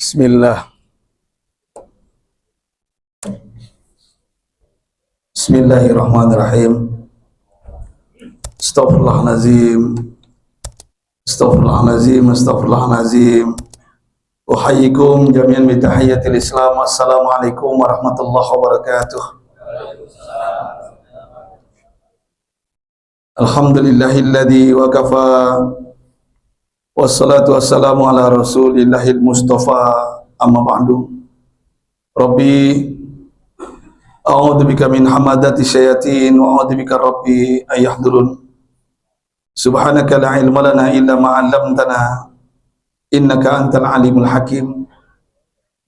Bismillah. Bismillahirrahmanirrahim. Astaghfirullahalazim. Astaghfirullahalazim. Astaghfirullahalazim. Uhayyikum jami'an bi tahiyyatil Islam. Assalamualaikum warahmatullahi wabarakatuh. Alhamdulillahilladzi wa kafa. Wassalatu wassalamu ala rasulillahil mustafa, amma ba'du. Rabbi a'udzu bika min hamadati syayatin wa a'udzu bika rabbi ayahdurun. Subhanaka la ilma lana illa ma 'allamtana innaka antal alimul hakim.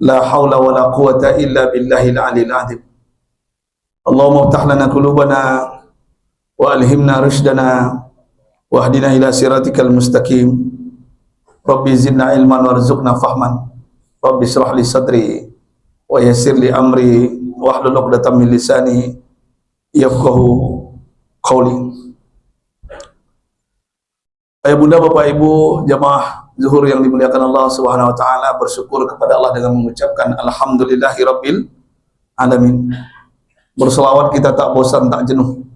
La haula wa la quwata illa billahil aliyil azim. Allahumma iftah lana qulubana wa alhimna rushdana wahdina ila siratikal mustaqim. Rabbi zidna ilman warzuqna fahman. Rabbi shrah li sadri wa yassir li amri wahlul 'uqdatam min lisani yafqahu qawli. Ayah bunda, bapak ibu, jamaah zuhur yang dimuliakan Allah Subhanahu wa taala, bersyukur kepada Allah dengan mengucapkan alhamdulillahi rabbil alamin. Berselawat kita tak bosan tak jenuh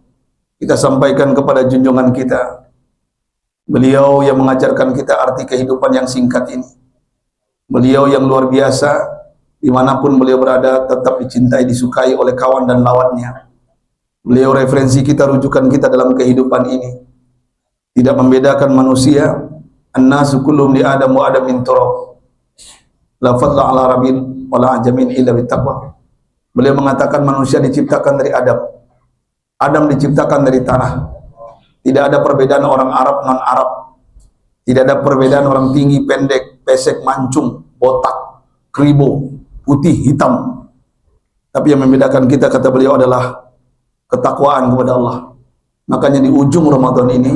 kita sampaikan kepada junjungan kita, beliau yang mengajarkan kita arti kehidupan yang singkat ini. Beliau yang luar biasa, dimanapun beliau berada tetap dicintai, disukai oleh kawan dan lawannya. Beliau referensi kita, rujukan kita dalam kehidupan ini. Tidak membedakan manusia. An-nasu kullum li adam wa adam min turab. La fadla ala rabin wa la ajamin illa bittaqwa. Beliau mengatakan manusia diciptakan dari Adam. Adam diciptakan dari tanah. Tidak ada perbedaan orang Arab non-Arab. Tidak ada perbedaan orang tinggi, pendek, pesek, mancung, botak, kribo, putih, hitam. Tapi yang membedakan kita, kata beliau, adalah ketakwaan kepada Allah. Makanya di ujung Ramadan ini,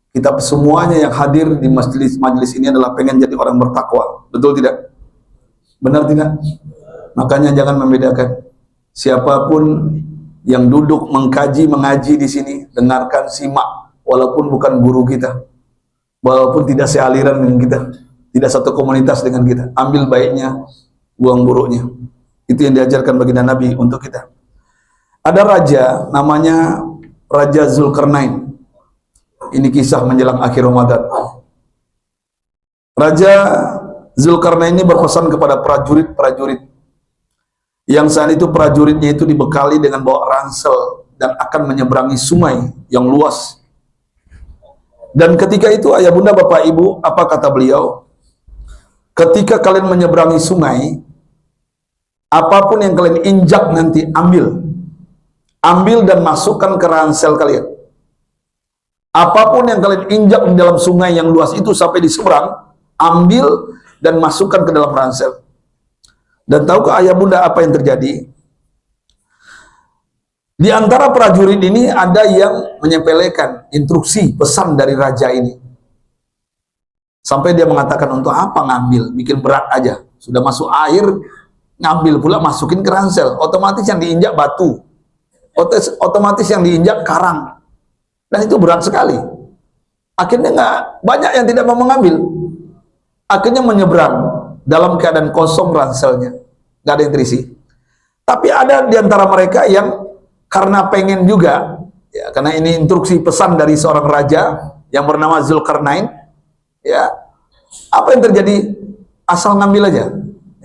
kita semuanya yang hadir di majelis ini adalah pengen jadi orang bertakwa. Betul tidak? Benar tidak? Makanya jangan membedakan. Siapapun yang duduk mengkaji, mengaji di sini, dengarkan, simak, walaupun bukan guru kita, walaupun tidak sealiran dengan kita, tidak satu komunitas dengan kita, ambil baiknya, buang buruknya. Itu yang diajarkan baginda Nabi untuk kita. Ada raja namanya Raja Zulkarnain. Ini kisah menjelang akhir Ramadan. Raja Zulkarnain ini berpesan kepada prajurit-prajurit yang saat itu prajuritnya itu dibekali dengan bawa ransel dan akan menyeberangi sungai yang luas. Dan ketika itu ayah bunda bapak ibu, apa kata beliau? Ketika kalian menyeberangi sungai, apapun yang kalian injak nanti ambil dan masukkan ke ransel kalian. Apapun yang kalian injak di dalam sungai yang luas itu sampai di seberang, ambil dan masukkan ke dalam ransel. Dan tahukah ayah bunda apa yang terjadi? Di antara prajurit ini ada yang menyepelekan instruksi, pesan dari raja ini. Sampai dia mengatakan, untuk apa ngambil? Bikin berat aja. Sudah masuk air, ngambil pula masukin ke ransel. Otomatis yang diinjak batu. Otomatis yang diinjak karang. Dan itu berat sekali. Akhirnya banyak yang tidak mau mengambil. Akhirnya menyeberang dalam keadaan kosong ranselnya, nggak ada yang terisi. Tapi ada di antara mereka yang karena pengen juga, ya, karena ini instruksi pesan dari seorang raja yang bernama Zulkarnain, ya, apa yang terjadi? Asal ngambil aja,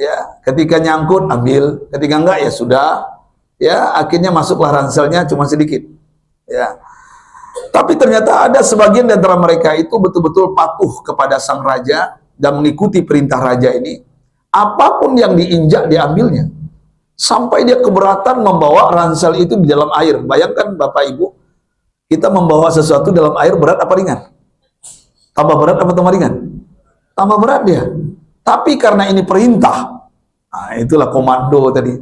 ya. Ketika nyangkut ambil, ketika enggak ya sudah, ya. Akhirnya masuklah ranselnya cuma sedikit, ya. Tapi ternyata ada sebagian di antara mereka itu betul-betul patuh kepada sang raja dan mengikuti perintah raja ini. Apapun yang diinjak diambilnya. Sampai dia keberatan membawa ransel itu di dalam air. Bayangkan Bapak Ibu, kita membawa sesuatu dalam air berat apa ringan? Tambah berat apa tambah ringan? Tambah berat dia. Tapi karena ini perintah, nah itulah komando tadi.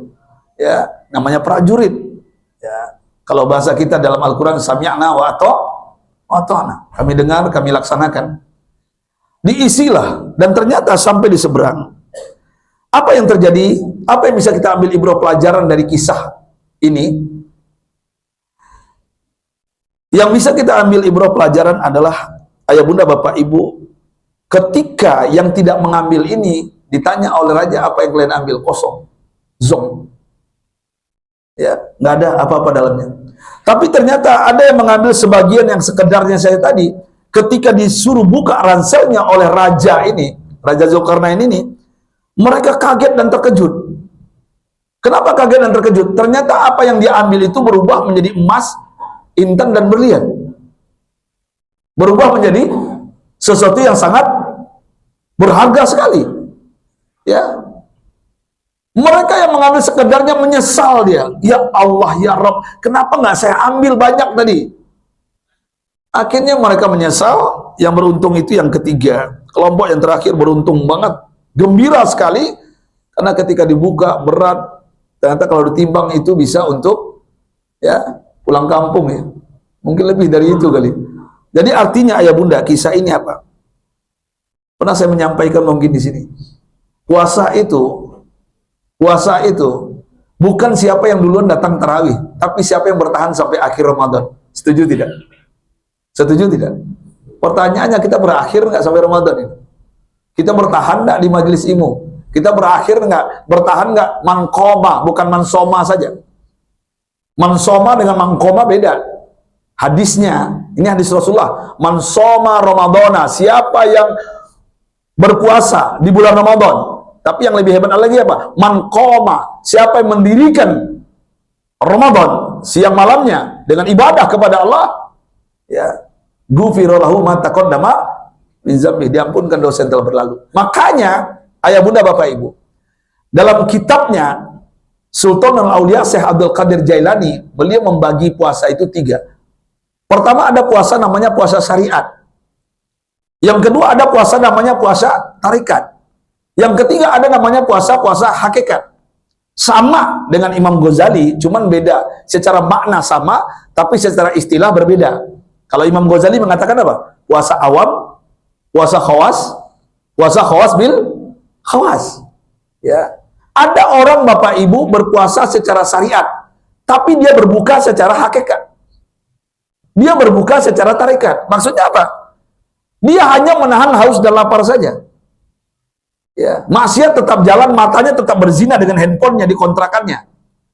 Ya, namanya prajurit. Ya, kalau bahasa kita dalam Al-Quran, sami'na wa ata'na. Kami dengar, kami laksanakan. Diisilah, dan ternyata sampai di seberang. Apa yang terjadi? Apa yang bisa kita ambil ibrah pelajaran dari kisah ini? Yang bisa kita ambil ibrah pelajaran adalah, ayah bunda bapak ibu, ketika yang tidak mengambil ini Ditanya oleh raja, apa yang kalian ambil? Kosong, zong. Ya, nggak ada apa-apa dalamnya. Tapi ternyata ada yang mengambil sebagian yang sekedarnya saya tadi. Ketika disuruh buka ranselnya oleh raja ini, Raja Zulkarnain ini, mereka kaget dan terkejut. Kenapa kaget dan terkejut? Ternyata apa yang dia ambil itu berubah menjadi emas, intan, dan berlian. Berubah menjadi sesuatu yang sangat berharga sekali. Ya. Mereka yang mengambil sekedarnya menyesal dia. Ya Allah, ya Rabb, kenapa nggak saya ambil banyak tadi? Akhirnya mereka menyesal. Yang beruntung itu yang ketiga. Kelompok yang terakhir beruntung banget. Gembira sekali. Karena ketika dibuka berat. Ternyata kalau ditimbang itu bisa untuk ya pulang kampung ya. Mungkin lebih dari itu kali. Jadi artinya ayah bunda, kisah ini apa? Pernah saya menyampaikan mungkin di sini. Puasa itu bukan siapa yang duluan datang tarawih, tapi siapa yang bertahan sampai akhir Ramadan. Setuju tidak? Setuju tidak? Pertanyaannya, kita berakhir nggak sampai Ramadan ini? Kita bertahan nggak di majelis ilmu? Kita bertahan nggak mankoma, bukan mansoma saja. Mansoma dengan mankoma beda. Hadisnya, ini hadis Rasulullah. Mansoma Ramadana, siapa yang berpuasa di bulan Ramadan. Tapi yang lebih hebat lagi apa? Mankoma, siapa yang mendirikan Ramadan siang malamnya dengan ibadah kepada Allah, ya, ghufirallahu ma taqaddama min dzambi, diampunkan dosa yang telah berlalu. Makanya ayah bunda bapak ibu, dalam kitabnya Sultanul Aulia Syekh Abdul Qadir Jailani, beliau membagi puasa itu 3. Pertama ada puasa namanya puasa syariat. Yang kedua ada puasa namanya puasa tarikat. Yang ketiga ada namanya puasa hakikat. Sama dengan Imam Ghazali, cuman beda. Secara makna sama, tapi secara istilah berbeda. Kalau Imam Ghazali mengatakan apa? Puasa awam, puasa khawas bil khawas. Ya. Ada orang bapak ibu berpuasa secara syariat, tapi dia berbuka secara hakikat. Dia berbuka secara tarikat. Maksudnya apa? Dia hanya menahan haus dan lapar saja. Ya, maksiat tetap jalan, matanya tetap berzina dengan handphonenya di kontrakannya.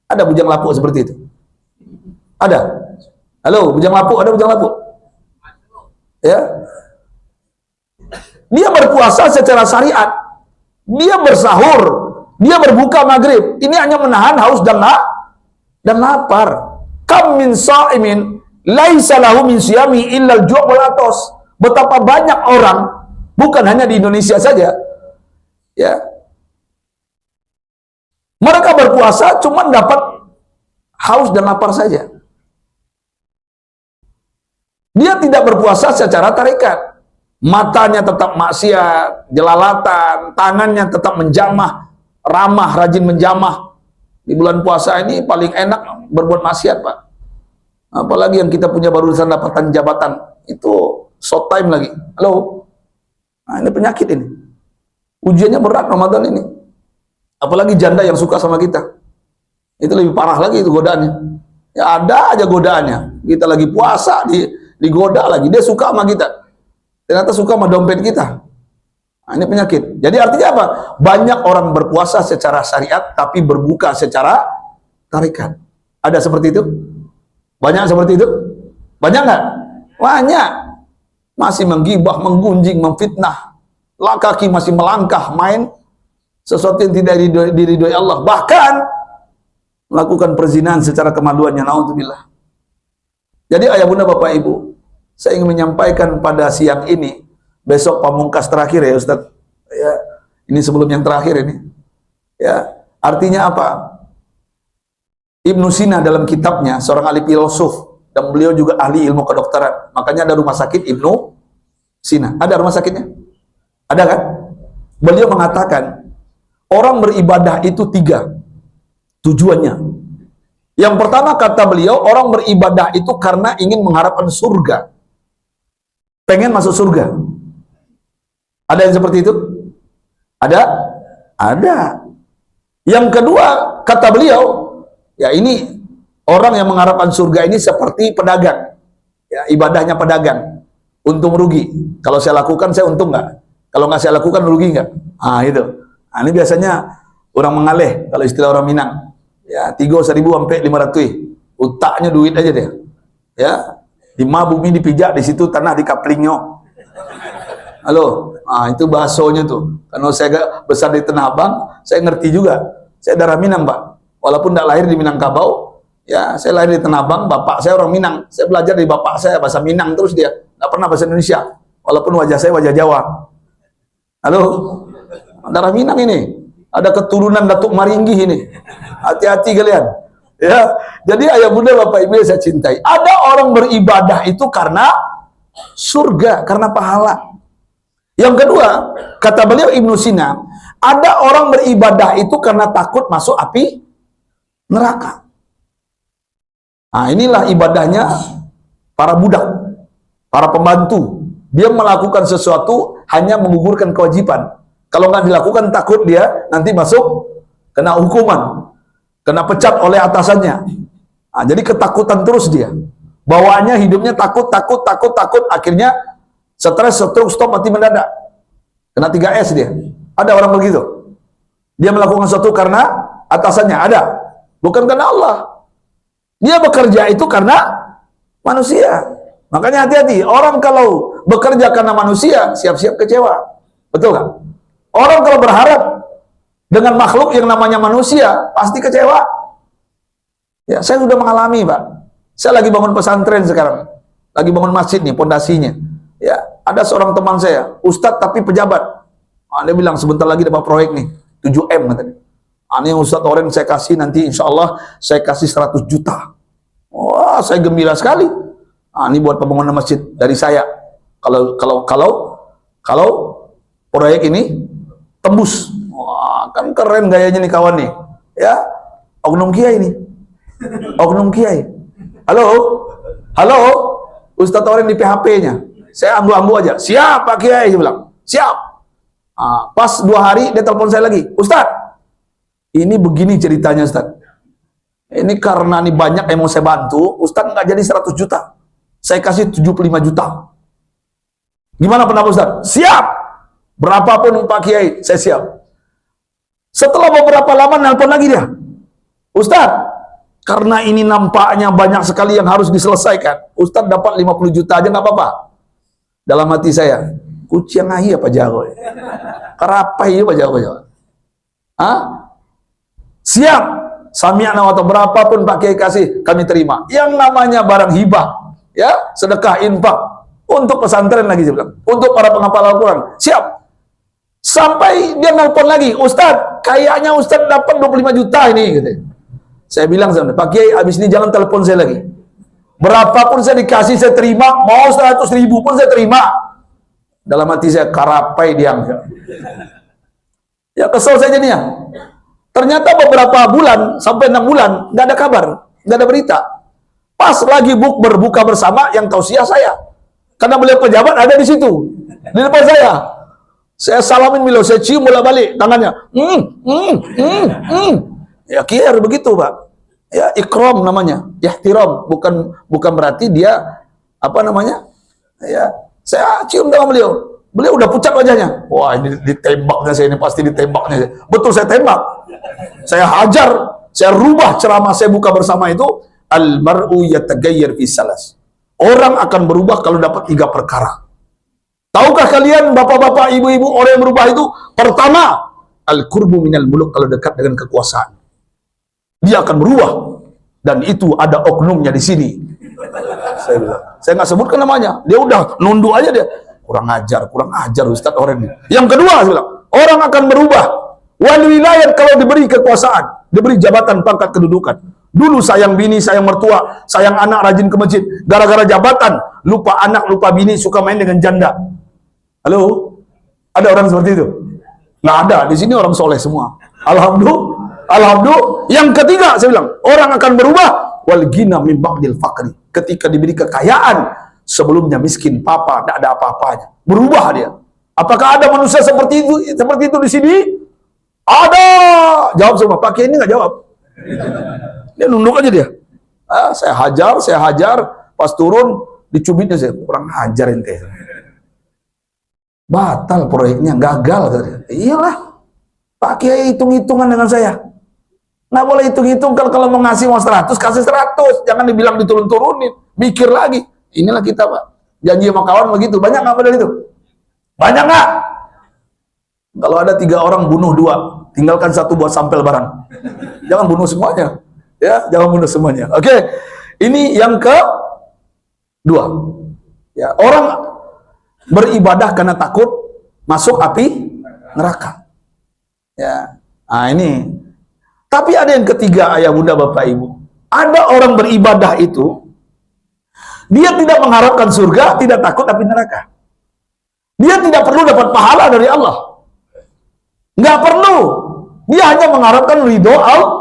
Ada bujang lapuk seperti itu? Ada? Halo, bujang lapuk, ada bujang lapuk? Ya. Dia berpuasa secara syariat. Dia bersahur, dia berbuka maghrib. Ini hanya menahan haus dan lapar. Kam min sha'imin laisa lahu min siyami illa al-ju' wal atos. Betapa banyak orang, bukan hanya di Indonesia saja, ya, mereka berpuasa cuma dapat haus dan lapar saja. Dia tidak berpuasa secara tarikat. Matanya tetap maksiat, jelalatan, tangannya tetap menjamah, ramah, rajin menjamah. Di bulan puasa ini paling enak berbuat maksiat, Pak. Apalagi yang kita punya barusan dapatan jabatan, itu short time lagi. Halo. Nah, ini penyakit ini. Ujiannya berat Ramadan ini. Apalagi janda yang suka sama kita. Itu lebih parah lagi itu godaannya. Ya ada aja godaannya. Kita lagi puasa digoda lagi. Dia suka sama kita. Ternyata suka sama dompet kita. Nah, ini penyakit. Jadi artinya apa? Banyak orang berpuasa secara syariat tapi berbuka secara tarikat. Ada seperti itu? Banyak seperti itu? Banyak nggak? Banyak. Masih menggibah, menggunjing, memfitnah. Kaki masih melangkah, main sesuatu yang tidak diridhoi Allah. Bahkan melakukan perzinahan secara kemaluannya. Naudzubillah. Jadi ayah bunda bapak ibu, saya ingin menyampaikan pada siang ini, besok pamungkas terakhir ya Ustadz. Ya, ini sebelum yang terakhir ini. Ya, artinya apa? Ibnu Sina dalam kitabnya, seorang ahli filosof, dan beliau juga ahli ilmu kedokteran. Makanya ada rumah sakit Ibnu Sina. Ada rumah sakitnya? Ada kan? Beliau mengatakan, orang beribadah itu 3 tujuannya. Yang pertama kata beliau, orang beribadah itu karena ingin mengharapkan surga. Pengen masuk surga. Ada yang seperti itu? Ada? Ada. Yang kedua, kata beliau, ya ini orang yang mengharapkan surga ini seperti pedagang. Ya, ibadahnya pedagang. Untung rugi. Kalau saya lakukan, saya untung nggak? Kalau nggak saya lakukan, rugi nggak? Ah, itu. Nah, ini biasanya orang mengalih kalau istilah orang Minang. Ya, 3.000 sampai 500. Utaknya duit aja dia. Ya, 5 bumi dipijak, di situ tanah dikaplingnya. Halo, itu bahasonya tuh. Karena saya besar di Tanah Abang, saya ngerti juga. Saya darah Minang, Pak. Walaupun tidak lahir di Minangkabau, ya, saya lahir di Tanah Abang, bapak saya orang Minang. Saya belajar dari bapak saya bahasa Minang terus dia. Tidak pernah bahasa Indonesia. Walaupun wajah saya wajah Jawa. Halo, darah Minang ini. Ada keturunan Datuk Maringgi ini. Hati-hati kalian. Ya, jadi ayah bunda bapak ibu yang saya cintai. Ada orang beribadah itu karena surga, karena pahala. Yang kedua, kata beliau Ibnu Sina, ada orang beribadah itu karena takut masuk api neraka. Nah, inilah ibadahnya para budak, para pembantu. Dia melakukan sesuatu hanya menggugurkan kewajiban. Kalau nggak dilakukan takut dia nanti masuk kena hukuman, kena pecat oleh atasannya. Nah, jadi ketakutan terus dia. Bawaannya hidupnya takut. Akhirnya stres, stroke, stop, mati mendadak. Kena 3S dia. Ada orang begitu. Dia melakukan sesuatu karena atasannya. Ada. Bukan karena Allah. Dia bekerja itu karena manusia. Makanya hati-hati. Orang kalau bekerja karena manusia, siap-siap kecewa. Betul nggak? Orang kalau berharap dengan makhluk yang namanya manusia, pasti kecewa. Ya, saya sudah mengalami, Pak. Saya lagi bangun pesantren sekarang. Lagi bangun masjid nih, pondasinya. Ya, ada seorang teman saya, ustadz tapi pejabat. Dia bilang sebentar lagi dapat proyek nih, 7M katanya. Ini ustadz orang saya kasih nanti insya Allah saya kasih 100 juta. Wah, saya gembira sekali. Ini buat pembangunan masjid dari saya. Kalau proyek ini tembus, wah, kan keren gayanya nih kawan nih. Ya, oknum kiai nih. Oknum kiai. Halo, ustadz orang di PHP-nya. Saya ambu-ambu aja. Siap Pak Kiai, dia bilang. Siap. Pas 2 hari dia telepon saya lagi. Ustadz, ini begini ceritanya Ustadz. Ini karena nih banyak yang mau saya bantu, Ustadz nggak jadi 100 juta. Saya kasih 75 juta. Gimana pendapat Ustadz? Siap. Berapapun Pak Kiai, saya siap. Setelah beberapa lama nelpon lagi dia. Ustadz, karena ini nampaknya banyak sekali yang harus diselesaikan. Ustadz dapat 50 juta aja nggak apa-apa. Dalam hati saya, kucing ahi apa jago? Kerapai apa jago? Siap. Sami'na atau berapapun Pak Kiai kasih, kami terima. Yang namanya barang hibah, ya, sedekah, infak untuk pesantren lagi saya bilang. Untuk para penghafal Al-Quran. Siap. Sampai dia nelpon lagi, Ustadz, kayaknya Ustadz dapat 25 juta ini gitu. Saya bilang sama Pak Kiai, habis ini jangan telepon saya lagi. Berapapun saya dikasih, saya terima. Mau 100.000 pun saya terima. Dalam hati saya, karapai dia. Ya kesel saya jadinya. Ternyata beberapa bulan, sampai 6 bulan, nggak ada kabar, nggak ada berita. Pas lagi berbuka bersama, yang tausiah saya. Karena beliau pejabat ada di situ. Di depan saya. Saya salamin beliau, saya cium bolak-balik tangannya. Ya kira begitu, Pak. Ya ikram namanya, ihtiram, bukan berarti dia apa namanya? Ya, saya cium tangan beliau. Beliau udah pucat wajahnya. Wah, ini ditembaknya saya, ini pasti ditembaknya. Betul, saya tembak. Saya hajar, saya rubah ceramah saya buka bersama itu, al-mar'u yataghayyar fi salas. Orang akan berubah kalau dapat 3 perkara. Tahukah kalian bapak-bapak, ibu-ibu, orang yang berubah itu? Pertama, al-qurbu minal muluk, kalau dekat dengan kekuasaan. Dia akan berubah, dan itu ada oknumnya di sini. Saya bilang, saya nggak sebutkan namanya. Dia udah nunduk aja dia. Kurang ajar Ustadz orang ini. Yang kedua, saya bilang, orang akan berubah. Wal wilayah, kalau diberi kekuasaan, diberi jabatan, pangkat, kedudukan. Dulu sayang bini, sayang mertua, sayang anak, rajin ke masjid. Gara-gara jabatan, lupa anak, lupa bini, suka main dengan janda. Halo, ada orang seperti itu? Nggak ada. Di sini orang soleh semua. Alhamdulillah. Yang ketiga, saya bilang, orang akan berubah. Wal ghina min ba'dil faqri. Ketika diberi kekayaan, sebelumnya miskin, papa, tidak ada apa-apanya. Berubah dia. Apakah ada manusia seperti itu di sini? Ada. Jawab semua. Pak Kiai ini nggak jawab. Dia nunduk aja dia. Saya hajar. Pas turun, dicubitnya saya. Kurang hajar ente. Batal proyeknya, gagal. Iyalah. Pak Kiai hitung-hitungan dengan saya. Nggak boleh hitung-hitung, kalau mau ngasih mau 100, kasih 100. Jangan dibilang diturun-turunin. Mikir lagi. Inilah kita, Pak. Janji sama kawan begitu. Banyak nggak model itu? Banyak nggak? Kalau ada 3 orang, bunuh 2. Tinggalkan 1 buat sampel barang. Jangan bunuh semuanya. Ya, jangan bunuh semuanya. Oke. Ini yang kedua. Ya, orang beribadah karena takut masuk api neraka. Ya. Nah, ini. Tapi ada yang ketiga, ayah bunda bapak ibu. Ada orang beribadah itu, dia tidak mengharapkan surga, tidak takut api neraka. Dia tidak perlu dapat pahala dari Allah. Nggak perlu. Dia hanya mengharapkan ridho Allah.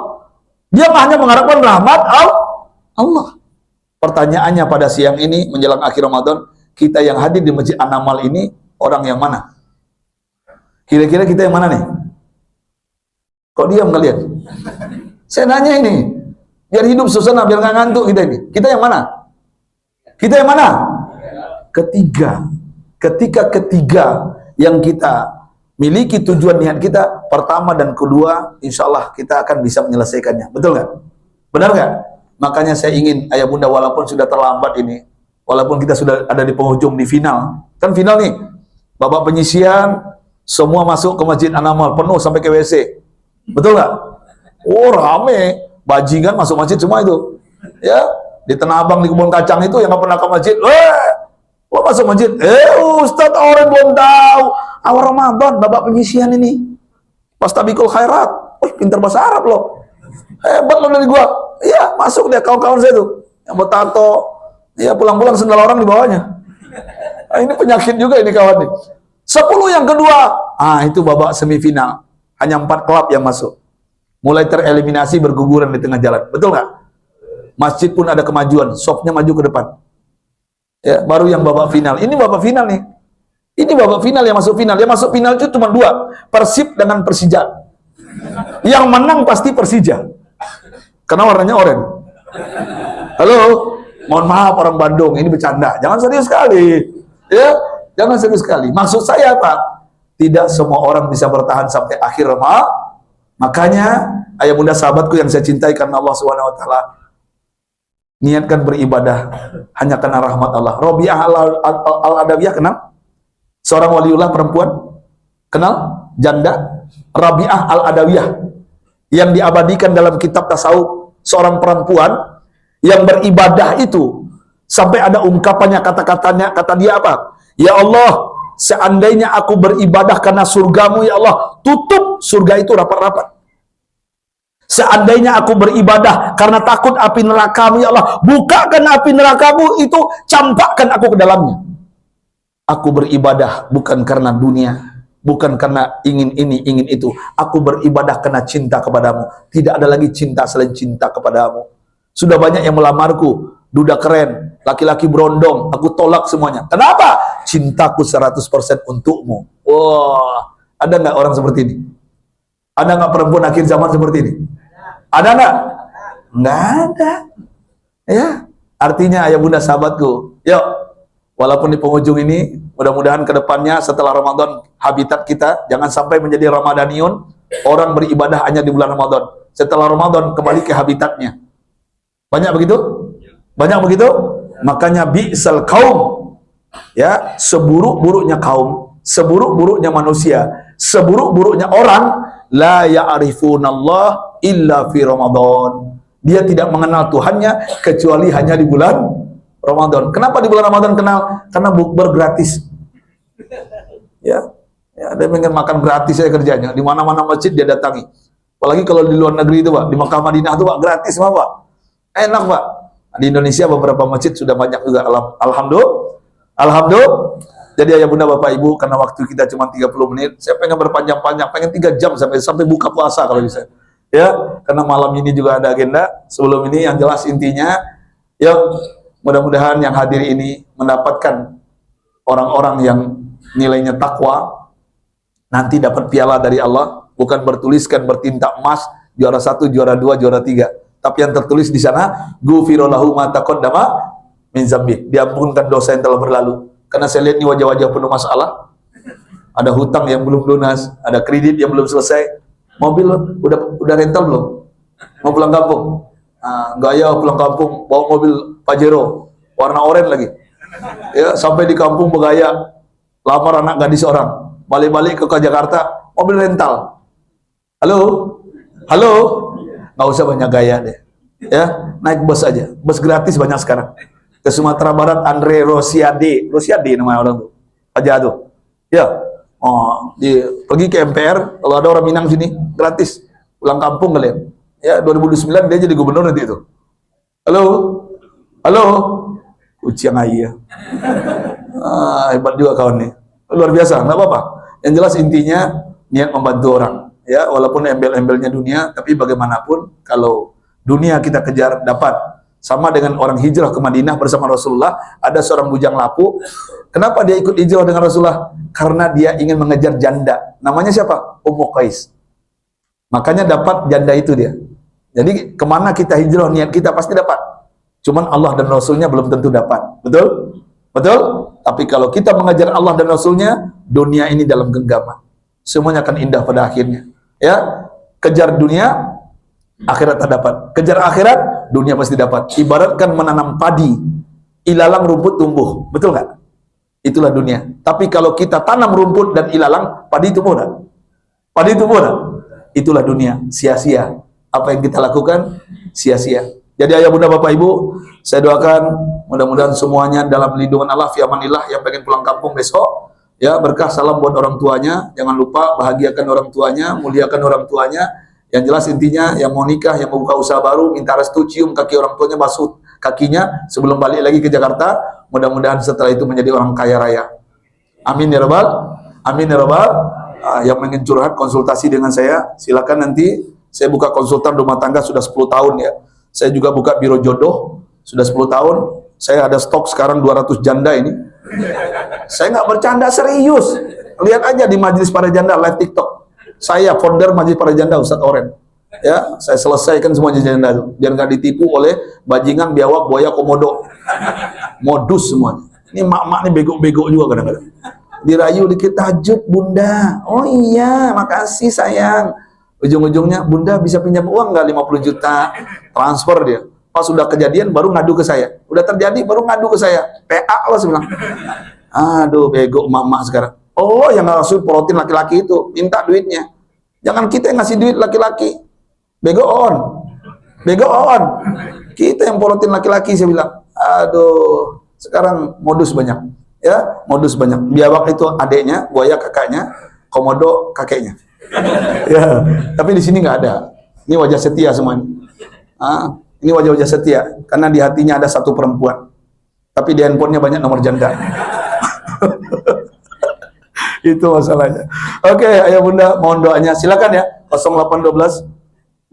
Dia hanya mengharapkan rahmat Allah. Pertanyaannya pada siang ini, menjelang akhir Ramadan, kita yang hadir di Masjid An-Namal ini, orang yang mana? Kira-kira kita yang mana nih? Kok diam kalian? Saya nanya ini, biar hidup suasana, biar nggak ngantuk kita ini. Kita yang mana? Kita yang mana? Ketiga. Ketika ketiga yang kita miliki tujuan niat kita, pertama dan kedua, insya Allah kita akan bisa menyelesaikannya. Betul nggak? Benar nggak? Makanya saya ingin ayah bunda, walaupun sudah terlambat ini, walaupun kita sudah ada di penghujung, di final, kan final nih, babak penyisian, semua masuk ke Masjid An-Namal, penuh sampai ke WC. Betul nggak? Oh rame, bajingan masuk masjid semua itu. Ya, di Tanah Abang, di Kebun Kacang itu yang nggak pernah ke masjid, lo masuk masjid? Ustadz, orang belum tahu awal Ramadan, babak penyisian ini. Fastabiqul khairat. Pintar bahasa Arab lo. Hebat lo dari gua. Iya, masuk deh kawan-kawan saya tuh. Yang bertato. Iya, pulang-pulang sendal orang di bawahnya. Nah, ini penyakit juga ini kawan nih. 10 yang kedua. Itu babak semifinal. Hanya 4 klub yang masuk. Mulai tereliminasi, berguguran di tengah jalan. Betul nggak? Masjid pun ada kemajuan. Sopnya maju ke depan. Ya, baru yang babak final. Ini babak final nih. Ini babak final yang masuk final. Yang masuk final itu cuma 2. Persib dengan Persija. Yang menang pasti Persija. Karena warnanya oranye. Halo, mohon maaf orang Bandung, ini bercanda. Jangan serius sekali. Ya, jangan serius sekali. Maksud saya apa? Tidak semua orang bisa bertahan sampai akhir Ramadan. Makanya, ayah bunda sahabatku yang saya cintai karena Allah Subhanahu wa taala, niatkan beribadah hanya karena rahmat Allah. Robiah al-Adawiyah kenal? Seorang waliullah perempuan. Kenal? Janda. Rabi'ah al-Adawiyah yang diabadikan dalam kitab tasawuf, seorang perempuan yang beribadah itu sampai ada ungkapannya, kata-katanya, kata dia apa? Ya Allah, seandainya aku beribadah karena surgamu ya Allah, tutup surga itu rapat-rapat. Seandainya aku beribadah karena takut api nerakamu ya Allah, bukakan api nerakamu itu, campakkan aku ke dalamnya. Aku beribadah bukan karena dunia, bukan karena ingin ini, ingin itu. Aku beribadah karena cinta kepadamu. Tidak ada lagi cinta selain cinta kepadamu. Sudah banyak yang melamarku, duda keren, laki-laki berondong, aku tolak semuanya. Kenapa? Cintaku 100% untukmu. Wah, ada nggak orang seperti ini? Ada nggak perempuan akhir zaman seperti ini? Ada nggak? Nggak ada. Ya, artinya ayah bunda sahabatku, yuk, walaupun di penghujung ini, mudah-mudahan ke depannya setelah Ramadan, habitat kita jangan sampai menjadi Ramadaniun, orang beribadah hanya di bulan Ramadan. Setelah Ramadan kembali ke habitatnya. Banyak begitu? Banyak begitu? Makanya bi'sal kaum. Ya, seburuk-buruknya kaum, seburuk-buruknya manusia, seburuk-buruknya orang, la ya'rifunallah illa fi Ramadan. Dia tidak mengenal Tuhannya kecuali hanya di bulan Ramadan. Kenapa di bulan Ramadan kenal? Karena bukber gratis. Ya, dia pengen makan gratis ya kerjanya. Di mana-mana masjid dia datangi. Apalagi kalau di luar negeri itu Pak, di Makkah Madinah itu Pak, gratis Pak. Enak Pak. Di Indonesia beberapa masjid sudah banyak juga. Alhamdulillah. Alhamdulillah. Jadi ayah bunda bapak ibu, karena waktu kita cuma 30 menit, saya pengen berpanjang-panjang, pengen 3 jam sampai buka puasa kalau bisa. Ya, karena malam ini juga ada agenda. Sebelum ini yang jelas intinya, ya mudah-mudahan yang hadir ini mendapatkan orang-orang yang nilainya takwa, nanti dapat piala dari Allah, bukan bertuliskan bertinta emas, juara 1, juara 2, juara 3. Tapi yang tertulis di sana, ghufira lahu ma taqaddama min dzambi, diampunkan dosa yang telah berlalu. Karena saya lihat ini wajah-wajah penuh masalah. Ada hutang yang belum lunas, ada kredit yang belum selesai, Mobil udah rental belum? Mau pulang kampung? Gaya pulang kampung bawa mobil Pajero warna oranye lagi. Ya, sampai di kampung bergaya, lamar anak gadis orang, balik-balik ke Jakarta mobil rental. Halo, halo, nggak usah banyak gaya deh. Ya, naik bus aja, bus gratis banyak sekarang. Ke Sumatera Barat, Andre Rosiade namanya orang tuh, aja tuh. Ya, pergi ke MPR, kalau ada orang Minang sini gratis, pulang kampung kalian. Ya, 2009 dia jadi gubernur nanti itu. Halo, halo, uciang ayah. Hebat juga kawan nih, luar biasa, nggak apa-apa. Yang jelas intinya niat membantu orang, ya, walaupun embel-embelnya dunia, tapi bagaimanapun kalau dunia kita kejar dapat. Sama dengan orang hijrah ke Madinah bersama Rasulullah, ada seorang bujang lapuk. Kenapa dia ikut hijrah dengan Rasulullah? Karena dia ingin mengejar janda. Namanya siapa? Ummu Qais. Makanya dapat janda itu dia. Jadi kemana kita hijrah, niat kita pasti dapat. Cuman Allah dan Rasulnya belum tentu dapat. Betul? Betul? Tapi kalau kita mengejar Allah dan Rasulnya, dunia ini dalam genggaman. Semuanya akan indah pada akhirnya. Ya, kejar dunia, akhirat tak dapat. Kejar akhirat, dunia pasti dapat. Ibaratkan menanam padi, ilalang rumput tumbuh. Betul nggak? Itulah dunia. Tapi kalau kita tanam rumput dan ilalang, padi tumbuh nggak? Padi tumbuh nggak? Itulah dunia. Sia-sia. Apa yang kita lakukan, sia-sia. Jadi ayah bunda bapak ibu, saya doakan mudah-mudahan semuanya dalam lindungan Allah, fi amanillah. Yang pengen pulang kampung besok, ya, berkah salam buat orang tuanya. Jangan lupa bahagiakan orang tuanya, muliakan orang tuanya. Yang jelas intinya yang mau nikah, yang mau buka usaha baru, minta restu, cium kaki orang tuanya, basuh kakinya sebelum balik lagi ke Jakarta. Mudah-mudahan setelah itu menjadi orang kaya raya. Amin ya rabbal, amin ya rabbal. Yang ingin curhat konsultasi dengan saya, silakan nanti. Saya buka konsultan rumah tangga sudah 10 tahun ya. Saya juga buka biro jodoh sudah 10 tahun. Saya ada stok sekarang 200 janda ini. Saya nggak bercanda, serius. Lihat aja di Majelis Para Janda live TikTok. Saya founder Majelis Para Janda Ustadz Oren. Ya, saya selesaikan semua janda itu. Biar nggak ditipu oleh bajingan, biawak, buaya, komodo. Modus semuanya. Ini mak-mak nih bego-bego juga kadang-kadang. Dirayu dikit, tahajud bunda. Oh iya, makasih sayang. Ujung-ujungnya, bunda bisa pinjam uang nggak 50 juta? Transfer dia. Pas sudah kejadian baru ngadu ke saya. Udah terjadi baru ngadu ke saya. PA loh, saya bilang. Aduh, bego emak-emak sekarang. Oh, yang ngasih porotin laki-laki itu, minta duitnya. Jangan kita yang ngasih duit laki-laki. Bego on. Bego on. Kita yang porotin laki-laki, saya bilang. Aduh, sekarang modus banyak. Ya, modus banyak. Biawak itu adeknya, buaya kakaknya, komodo kakeknya. Ya, tapi di sini nggak ada. Ini wajah setia semuanya. Ini wajah-wajah setia. Karena di hatinya ada satu perempuan. Tapi di handphonenya banyak nomor janda. Itu masalahnya. Oke, ayah bunda, mohon doanya. Silakan ya. 0812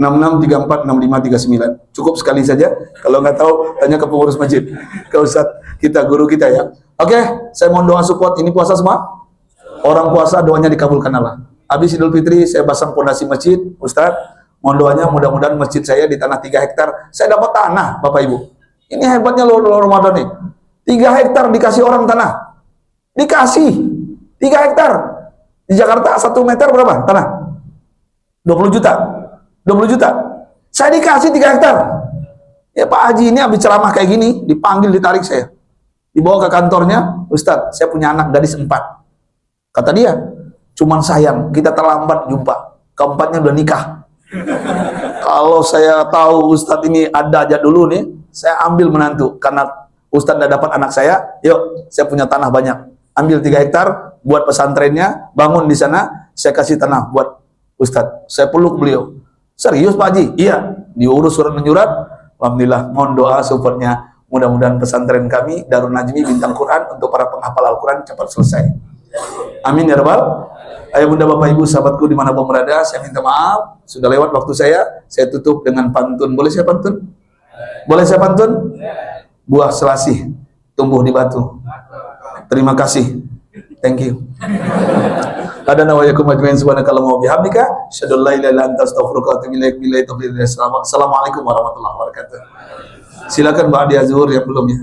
6634 6539. Cukup sekali saja. Kalau nggak tahu, tanya ke pengurus masjid, ke Ustadz kita, guru kita ya. Oke, saya mohon doa support. Ini puasa semua. Orang puasa doanya dikabulkan Allah. Habis Idul Fitri saya pasang pondasi masjid, Ustadz. Mohon doanya mudah-mudahan masjid saya di tanah 3 hektar. Saya dapat tanah, Bapak Ibu. Ini hebatnya loh Ramadan nih. 3 hektar dikasih orang tanah. Dikasih 3 hektar. Di Jakarta 1 meter berapa tanah? 20 juta. 20 juta. Saya dikasih 3 hektar. Ya Pak Haji ini habis ceramah kayak gini, dipanggil, ditarik saya. Dibawa ke kantornya, Ustadz, saya punya anak gadis 4. Kata dia, cuman sayang, kita terlambat jumpa. Keempatnya udah nikah. Kalau saya tahu Ustadz ini ada aja dulu nih, saya ambil menantu. Karena Ustadz udah dapat anak saya, yuk, saya punya tanah banyak. Ambil 3 hektar, buat pesantrennya, bangun di sana, saya kasih tanah buat Ustadz. Saya peluk beliau. Serius Pak Haji? Iya. Diurus surat menyurat. Alhamdulillah, mohon doa supportnya. Mudah-mudahan pesantren kami, Darun Najmi Bintang Quran, untuk para penghafal Al-Quran cepat selesai. Amin ya rabbal. Ayah bunda bapak ibu sahabatku dimanapun berada, saya minta maaf sudah lewat waktu saya tutup dengan pantun. Boleh saya pantun? Boleh saya pantun? Buah selasih tumbuh di batu. Terima kasih, thank you. Adana wa yakum ajmain subhanakallahumma wa bihamdika asyhadu an la ilaha illa anta astaghfiruka wa atubu ilaik. Assalamualaikum warahmatullahi wabarakatuh. Silakan Mbak Dia Zuhur yang belum ya.